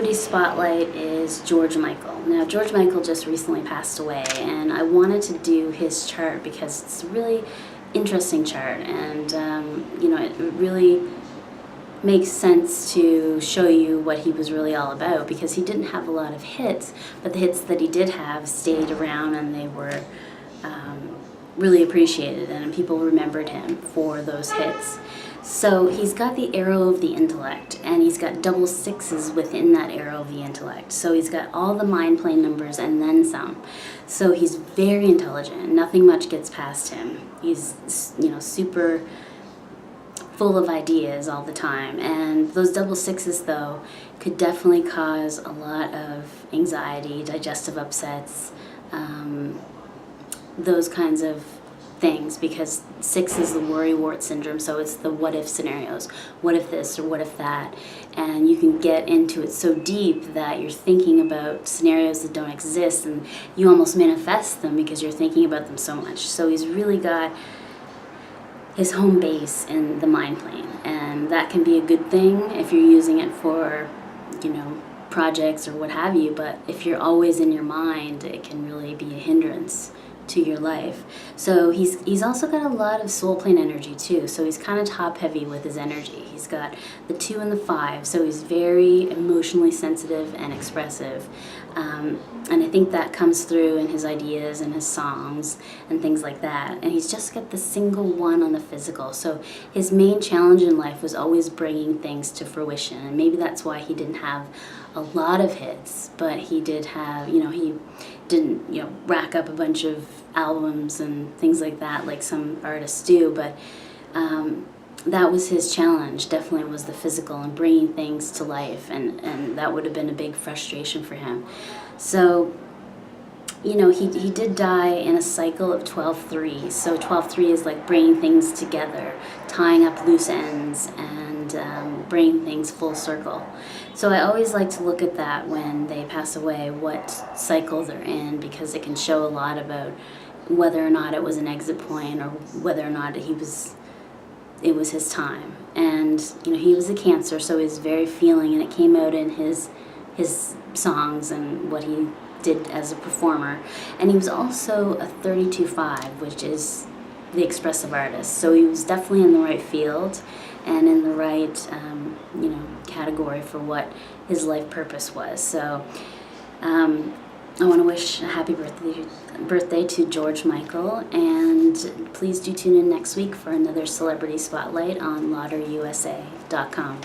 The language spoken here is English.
celebrity spotlight is George Michael. Now, George Michael just recently passed away, and I wanted to do his chart because it's a really interesting chart, and it really makes sense to show you what he was really all about, because he didn't have a lot of hits, but the hits that he did have stayed around, and they were really appreciated, and people remembered him for those hits. So he's got the arrow of the intellect, and he's got double sixes within that arrow of the intellect. So he's got all the mind plane numbers and then some. So he's very intelligent. Nothing much gets past him. He's, super full of ideas all the time. And those double sixes, though, could definitely cause a lot of anxiety, digestive upsets, those kinds of things, because 6 is the worry-wart syndrome, so it's the what-if scenarios. What if this or what if that? And you can get into it so deep that you're thinking about scenarios that don't exist, and you almost manifest them because you're thinking about them so much. So he's really got his home base in the mind plane, and that can be a good thing if you're using it for, projects or what have you, but if you're always in your mind, it can really be a hindrance to your life. So he's also got a lot of soul plane energy too, so he's kind of top heavy with his energy. He's got the 2 and the 5, so he's very emotionally sensitive and expressive, and I think that comes through in his ideas and his songs and things like that. And he's just got the single 1 on the physical, so his main challenge in life was always bringing things to fruition, and maybe that's why he didn't have a lot of hits, but he did have, he didn't, rack up a bunch of albums and things like that like some artists do, but that was his challenge, definitely was the physical and bringing things to life, and that would have been a big frustration for him. So, he did die in a cycle of 12-3, so 12-3 is like bringing things together, tying up loose ends, and bringing things full circle. So I always like to look at that when they pass away, what cycle they're in, because it can show a lot about whether or not it was an exit point, or whether or not it was his time. And he was a Cancer, so he's very feeling, and it came out in his songs and what he did as a performer. And he was also a 32-5, which is the expressive artist. So he was definitely in the right field and in the right category for what his life purpose was. So I want to wish a happy birthday to George Michael, and please do tune in next week for another Celebrity Spotlight on LotteryUSA.com.